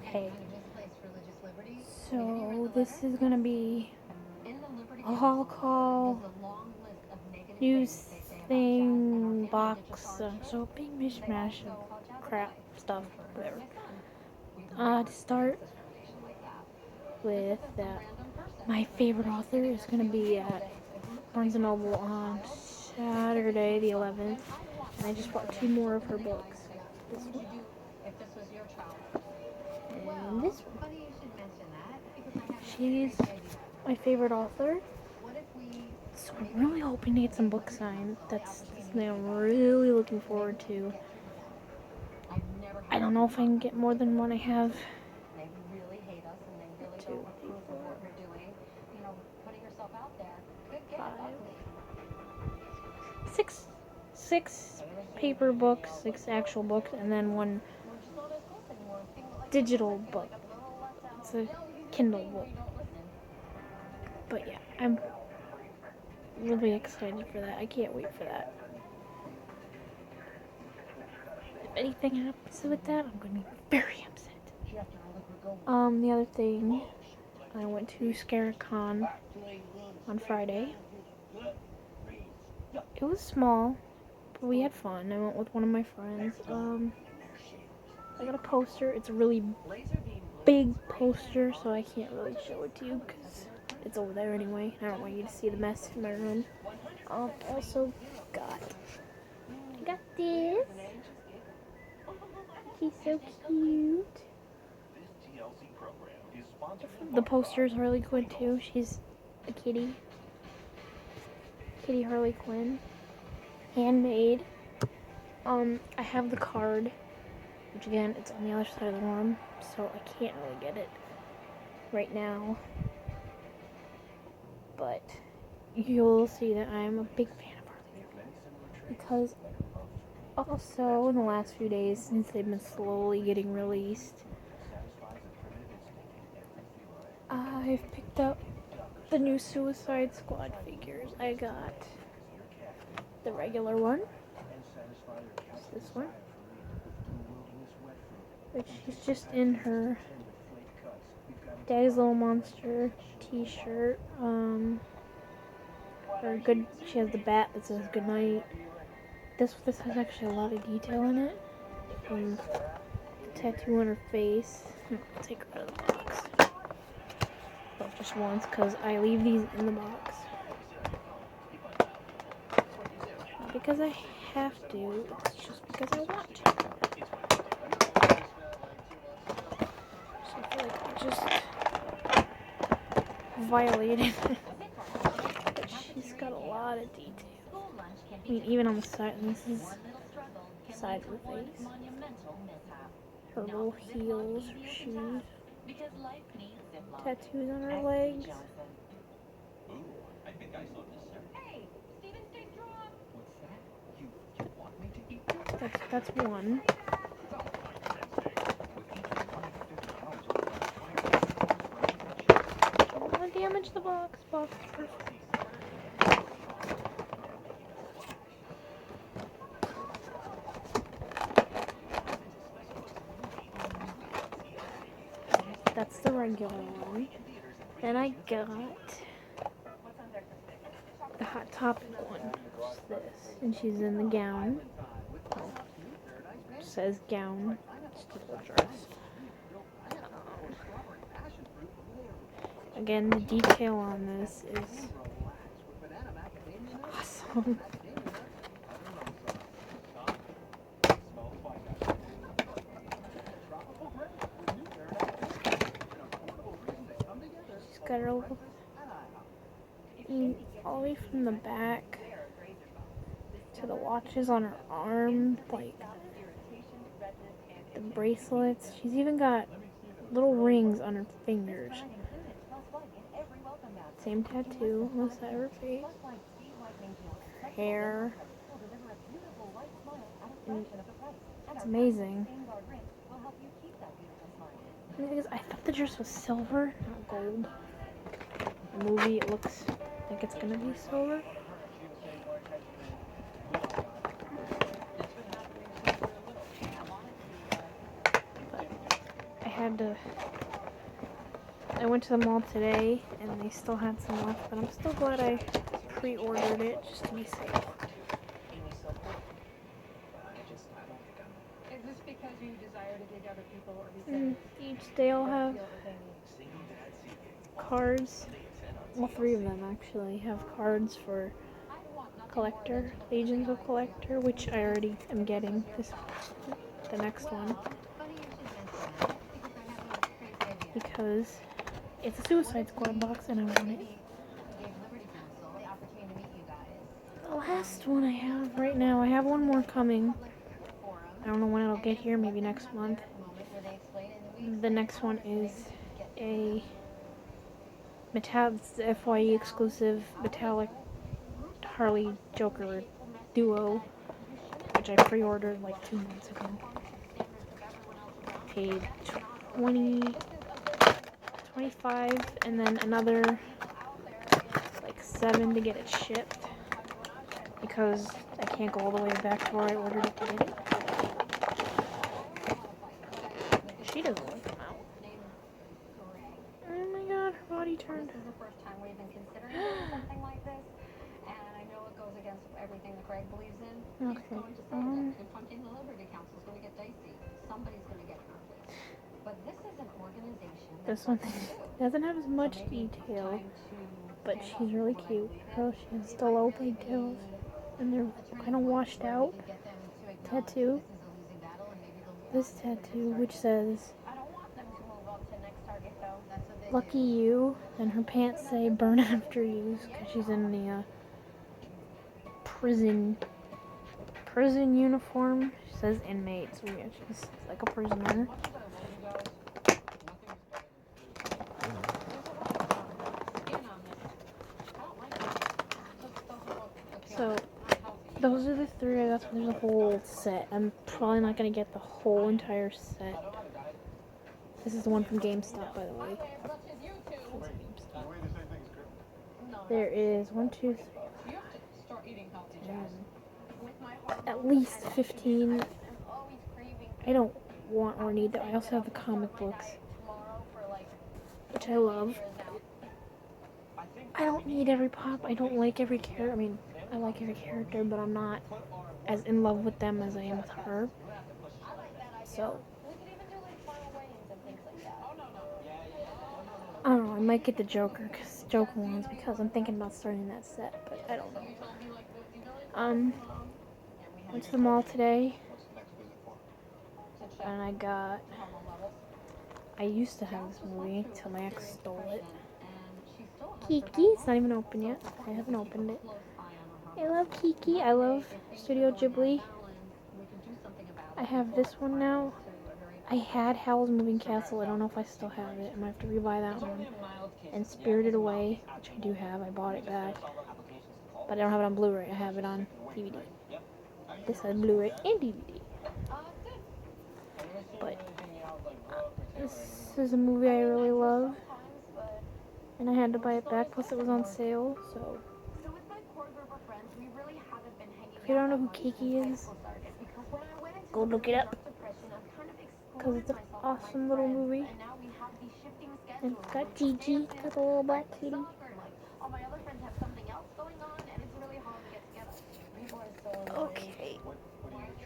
Okay. So this is gonna be a haul call news thing box. So a big mishmash of crap stuff, whatever. To start with, my favorite author is gonna be at Barnes and Noble on Saturday the 11th, and I just bought 2 more of her books. This one and this one. She's my favorite author, so I'm really hoping to get some books signed. That's something I'm really looking forward to. I don't know if I can get more than one. I have 2, 3, 4, 5, 6 paper books, 6 actual books, and then 1 digital book. It's a Kindle book. But yeah, I'm really excited for that. I can't wait for that. If anything happens with that, I'm going to be very upset. The other thing, I went to ScareCon on Friday. It was small, but we had fun. I went with one of my friends. I got a poster. It's a really big poster, so I can't really show it to you because it's over there anyway. I don't want you to see the mess in my room. Also got this. He's so cute. The poster is Harley Quinn too. She's a kitty. Kitty Harley Quinn. Handmade. I have the card, which again, it's on the other side of the room, so I can't really get it right now. But you'll see that I'm a big fan of Harley Quinn. Because also in the last few days, since they've been slowly getting released, I've picked up the new Suicide Squad figures. I got the regular one. It's this one. Which is just in her Daddy's Little Monster t-shirt. She has the bat that says goodnight. This has actually a lot of detail in it. The tattoo on her face. I'll take her out of the box. But just once, because I leave these in the box. Not because I have to, it's just because I want to. So I feel like I just violated but she's got a lot of detail. I mean, even on the side, and this is the side of her face. Her little heels, her shoes. Tattoos on her legs. That's one. I don't want to damage the box. Box is perfect. That's the regular one. Then I got the Hot Topic one, which is this. And she's in the gown. Oh, it says gown. It's a little dress. Again, the detail on this is awesome. She's got her little, all the way from the back to the watches on her arm, like the bracelets. She's even got little rings on her fingers. Same tattoo on the side of her face. Her hair. And it's amazing. Because I thought the dress was silver, not gold. The movie, it looks like it's gonna be silver. But I I went to the mall today and they still had some left, but I'm still glad I pre-ordered it just to be safe. Is this because you desire to dig other people, or because They all have cards. All three of them actually have cards for collector, Legions of Collector, which I already am getting the next one. Because it's a Suicide Squad box and I want it. The last one I have right now, I have one more coming. I don't know when it'll get here, maybe next month. The next one is a FYE exclusive metallic Harley Joker duo, which I pre-ordered like 2 months ago. Paid $25 and then another like $7 to get it shipped because I can't go all the way back to where I ordered it to get it. She doesn't like them out. Oh my god, her body turned. This is the first time we've been considering doing something like this, and I know it goes against everything that Greg believes in. Okay. He's going to say that confronting the Liberty Council is going to get dicey. Somebody's going to get hurt. But this is an organization. This one doesn't have as much detail, but she's really cute. Girl, she has the low pigtails, and they're kind of washed out. Tattoo. This tattoo, which says, "Lucky you," and her pants say "Burn after use" because she's in the prison uniform. She says inmate, so yeah, she's like a prisoner. So those are the three I got. There's a whole set. I'm probably not gonna get the whole entire set. This is the one from GameStop, by the way. There is 1, 2, 3, 4, at least 15. I don't want or need them. I also have the comic books, which I love. I don't need every pop. I don't like every character. I mean, I like every character, but I'm not as in love with them as I am with her. So, I don't know. I might get the Joker ones because I'm thinking about starting that set, but I don't know. Went to the mall today, and I used to have this movie until my ex stole it. Kiki, it's not even open yet. I haven't opened it. I love Kiki. I love Studio Ghibli. I have this one now. I had Howl's Moving Castle. I don't know if I still have it. I might have to rebuy that one. And Spirited Away, which I do have. I bought it back. But I don't have it on Blu-ray. I have it on DVD. This has Blu-ray and DVD. But this is a movie I really love. And I had to buy it back, plus it was on sale, so. If you don't know who Kiki is, go look it up. Because it's an awesome little movie. And it's got Gigi, it's got the little black kitty. Okay,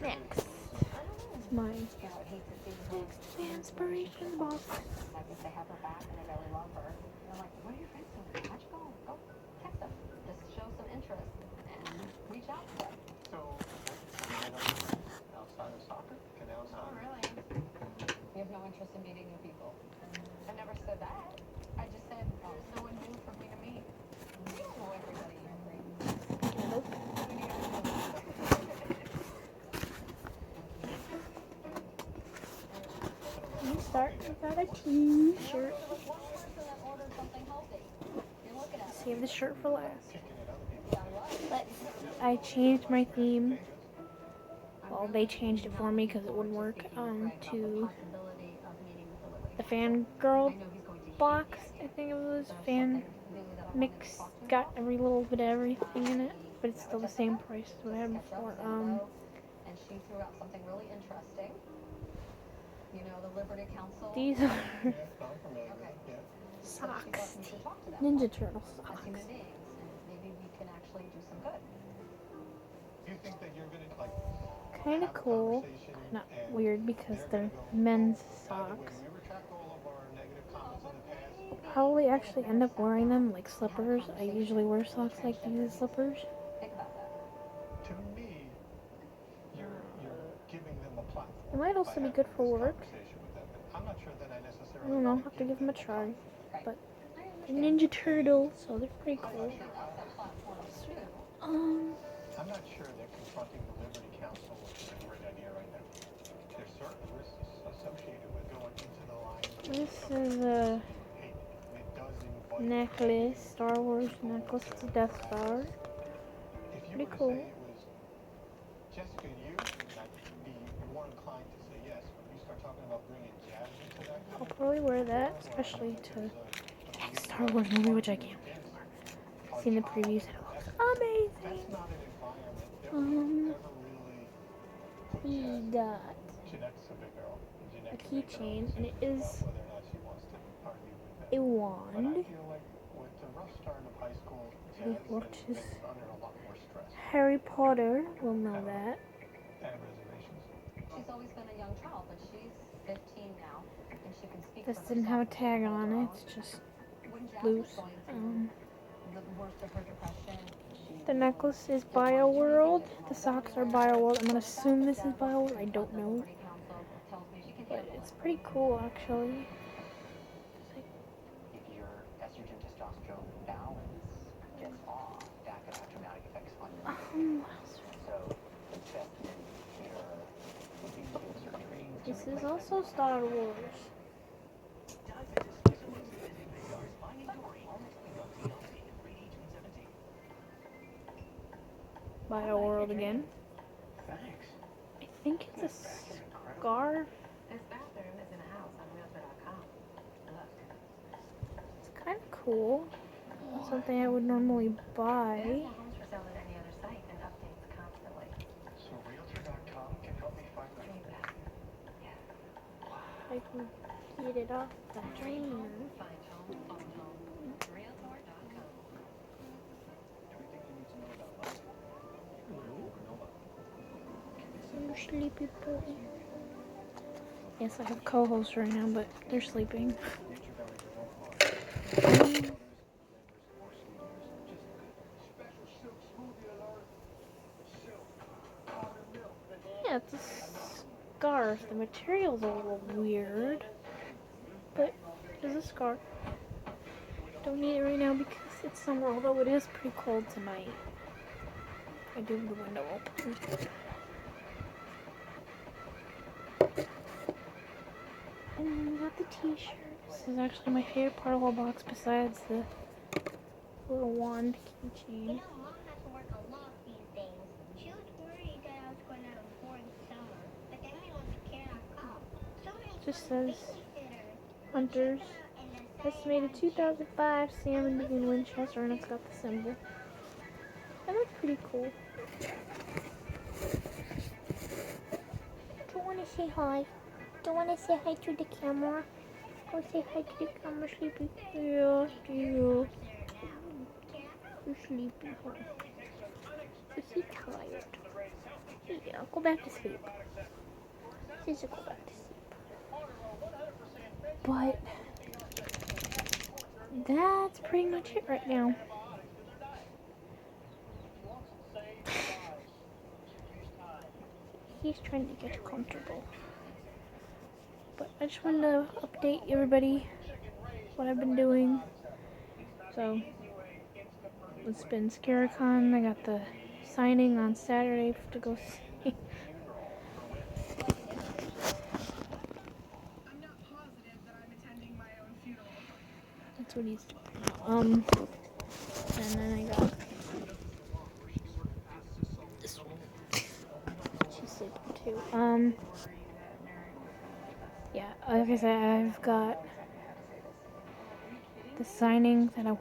next is my next inspiration box. What are your friends doing? Why don't you go text them? Just show some interest and reach out to them. So, outside of soccer? Not really. You have no interest in meeting new people. I never said that. I just said there's no one new for me to meet. You don't know everybody in your grade. You start without a t-shirt. Save the shirt for last. But I changed my theme. Well, they changed it for me because it wouldn't work. To the fangirl box. I think it was fan mix. Got every little bit of everything in it, but it's still the same price as what I had before. And she threw out something really interesting. You know, the Liberty Council. These Yeah, are I'm familiar with it, yeah. So she socks. thought we should talk to them Ninja Turtle as socks. human beings, and maybe we can actually do some good. You think that you're gonna, like, Kind of have a cool. conversation Not and weird because they're they're gonna go, men's oh, by the way, socks. we retract all of our negative comments in the past. Probably actually end up wearing them like slippers. I usually wear socks like these as slippers. Think about that. To me, you're giving them a platform. It might also by be good having for this work. conversation with them. And I'm not sure that I I necessarily don't know. wanna Have to give them a try. Right. But I they're understand. Ninja Turtle, so they're pretty I'm cool. not sure how, That platform too. I'm not sure that confronting the Liberty Council is a great idea right now. There's certain risks associated with going into the line. This is a Hey, it does invite necklace, Star Wars necklace. It's a Death Star. If you Pretty were to cool. say it was Jessica and you, I'd be more inclined to say yes. When you start talking about bringing jazz into that I'll probably wear that, especially to the next Star Wars movie, which I can't wait for. I've seen the previews and it looks amazing. That's not an environment that Um, would ever really put We jazz. got Jeanette's a big girl. a Jeanette can make her own keychain, and it decisions is about whether or not she wants to argue with a them. But I wand, feel like with the rough start of high school, which Jazz is has been under a lot more stress Harry Potter. We'll know that. and reservations. She's always been a young child, but she's 15 now, and she can speak This for didn't have a herself. tag on it. It's just When Jazz was loose. going through the worst of her depression, The necklace is BioWorld. The socks are BioWorld. I'm gonna assume this is BioWorld. I don't know, but it's pretty cool actually. If your estrogen testosterone balance gets off, that could have dramatic effects on your mood. What else? So the best thing here would be to do surgery. This is also Star Wars. BioWorld again. Thanks. I think it's a scarf. This bathroom is in a house on realtor.com. Look. It's kind of cool. Not something I would normally buy. There's more homes for sale than any other site and updates constantly. So realtor.com can help me find my I can get it off the hanger. Find home, phone home. Realtor.com. everything you need to know about life. You can learn over Nova. You sleepy boy. Yes, I have co-hosts right now, but they're sleeping. Nature Valley granola bars. Yeah, it's a scarf. The material's a little weird, but it's a scarf. Don't need it right now because it's summer, although it is pretty cold tonight. I do have the window open. And then we got the t-shirt. This is actually my favorite part of the whole box besides the little wand keychain. You know, Mom has to work a lot these days. She was worried that I was going to have a boring summer, but then we went to care.com. So many Just fun says babysitters. Hunters. And the Estimated 2005 Salmon in Winchester, and it's got the symbol. That looks pretty cool. Do you want to say hi? Do you want to say hi to the camera? Go say hi to the camera, Sleepy. Yeah, yeah. You're sleepy, huh? Is he tired? Yeah, go back to sleep. Just go back to sleep. But that's pretty much it right now. He's trying to get comfortable. But I just wanted to update everybody what I've been doing. So it's been Scaricon. I got the signing on Saturday to go see. That's what he's doing. And then I got this one. She's sleeping too. Yeah, like I said, I've got the signing that I really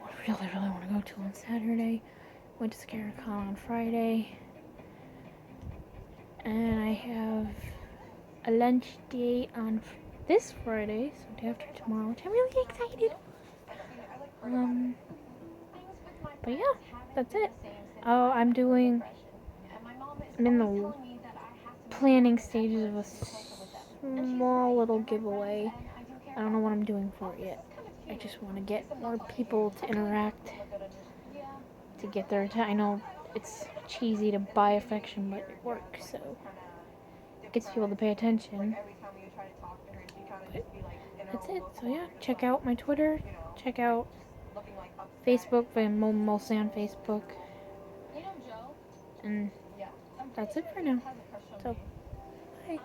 want to go to on Saturday. Went to Scaricon on Friday. And I have a lunch date on this Friday, so day after tomorrow, which I'm really excited. But yeah, that's it. Oh, I'm in the planning stages of a small little giveaway. I don't know what I'm doing for it yet. I just want to get more people to interact, to get their attention. I know it's cheesy to buy affection, but it works, so it gets people to pay attention. But that's it. So yeah, check out my Twitter, check out Facebook, I'm mostly on Facebook, and that's it for now. So, bye.